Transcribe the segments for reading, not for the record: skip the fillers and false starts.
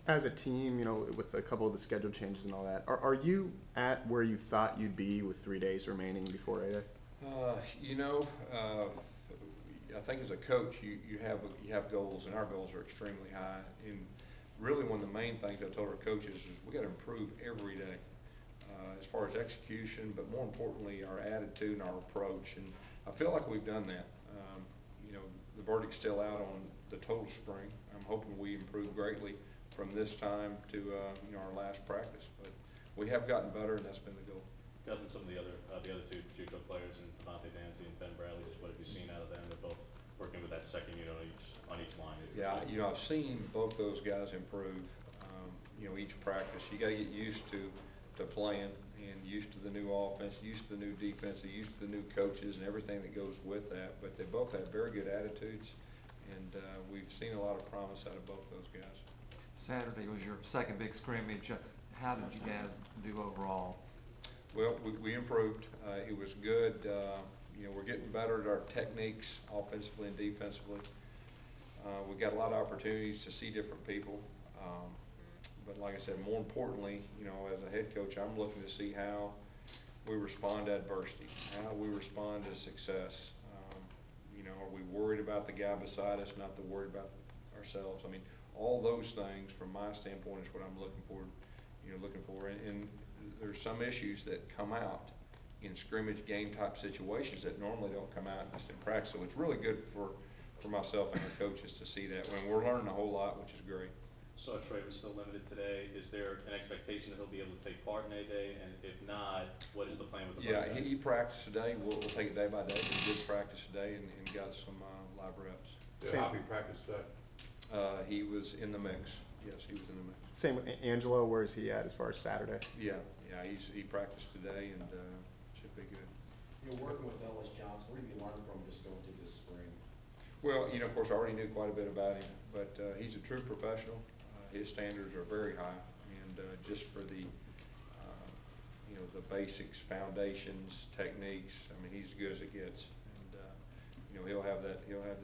As a team, with a couple of the schedule changes and all that, are you at where you thought you'd be with 3 days remaining before A-Day? I think as a coach, you have goals, and our goals are extremely high. And really, one of the main things I told our coaches is we got to improve every day, as far as execution, but more importantly, our attitude and our approach. And I feel like we've done that. The verdict's still out on the total spring. I'm hoping we improve greatly from this time to our last practice. But we have gotten better, and that's been the goal. Gus, and some of the other two JUCO players, and Devontae Dancy and Ben Bradley, just what have you seen out of them? They're both working with that second unit on each line. Yeah, I've seen both those guys improve. Each practice, you got to get used to playing and used to the new offense, used to the new defense, used to the new coaches and everything that goes with that. But they both have very good attitudes, and we've seen a lot of promise out of both those guys. Saturday was your second big scrimmage. How did you guys do overall? Well, we improved. It was good. We're getting better at our techniques offensively and defensively. We got a lot of opportunities to see different people. But like I said, more importantly, as a head coach, I'm looking to see how we respond to adversity, how we respond to success. Are we worried about the guy beside us, not the worried about ourselves? I mean, all those things from my standpoint is what I'm looking for. And there's some issues that come out in scrimmage game type situations that normally don't come out just in practice. So it's really good for myself and our coaches to see that. When we're learning a whole lot, which is great. So Trey was still limited today. Is there an expectation that he'll be able to take part in A-Day? And if not, what is the plan with the Yeah, he practiced today. We'll take it day by day. He did practice today and got some live reps. How he practiced today? He was in the mix. Yes, he was in the mix. Same with Angelo. Where is he at as far as Saturday? Yeah, he practiced today and should be good. You're working with Ellis Johnson. What have you learned from just going through this spring? Well, of course, I already knew quite a bit about him, but he's a true professional. His standards are very high, and just for the the basics, foundations, techniques, I mean, he's as good as it gets, and he'll have the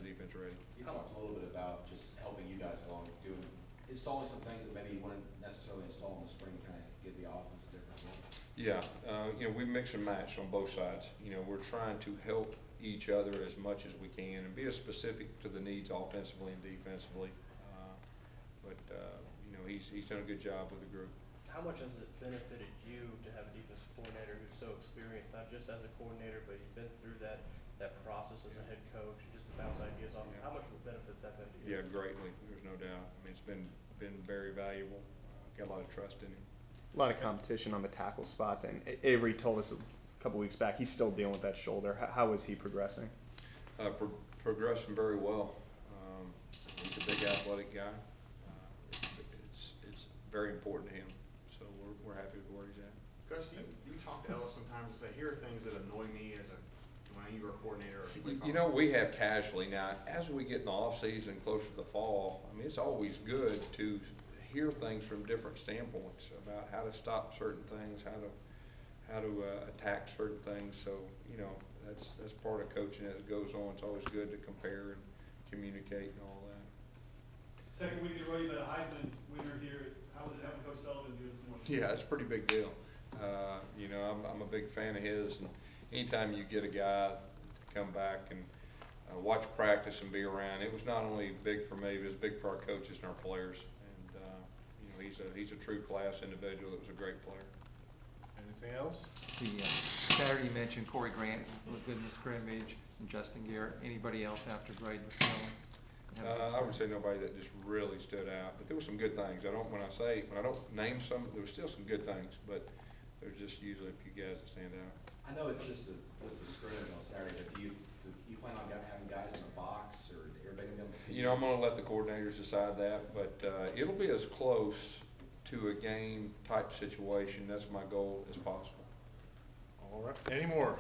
defense ready. You talked a little bit about just helping you guys along, installing some things that maybe you wouldn't necessarily install in the spring, kind of give the offense a different look. Yeah, we mix and match on both sides. We're trying to help each other as much as we can and be as specific to the needs offensively and defensively. He's done a good job with the group. How much has it benefited you to have a defensive coordinator who's so experienced, not just as a coordinator, but he's been through that process as a head coach, just to bounce ideas off? How much benefits that been to you? Yeah, greatly. There's no doubt. I mean, it's been very valuable. Got a lot of trust in him. A lot of competition on the tackle spots, and Avery told us a couple weeks back he's still dealing with that shoulder. How is he progressing? Progressing very well. He's a big athletic guy. It's very important to him, so we're happy with where he's at. Gus, do you talk to Ellis sometimes and say, here are things that annoy me when you were a coordinator? We have casually now. As we get in the off season, closer to the fall, I mean, it's always good to hear things from different standpoints about how to stop certain things, how to attack certain things. So that's part of coaching as it goes on. It's always good to compare and communicate and all that. Second week in a row, you had a Heisman winner here. How was it having Coach Sullivan do this morning? Yeah, it's a pretty big deal. I'm a big fan of his, and anytime you get a guy to come back and watch practice and be around, it was not only big for me, but it was big for our coaches and our players. And he's a true class individual. That was a great player. Anything else? Saturday you mentioned Corey Grant was good in the scrimmage, and Justin Garrett. Anybody else after Braden McClellan? I would say nobody that just really stood out, but there were some good things. When I don't name some, there were still some good things, but there's just usually a few guys that stand out. I know it's just a scrimmage on Saturday, but do you plan on having guys in the box, or everybody gonna be able to? I'm going to let the coordinators decide that, but it'll be as close to a game type situation. That's my goal as possible. All right. Any more?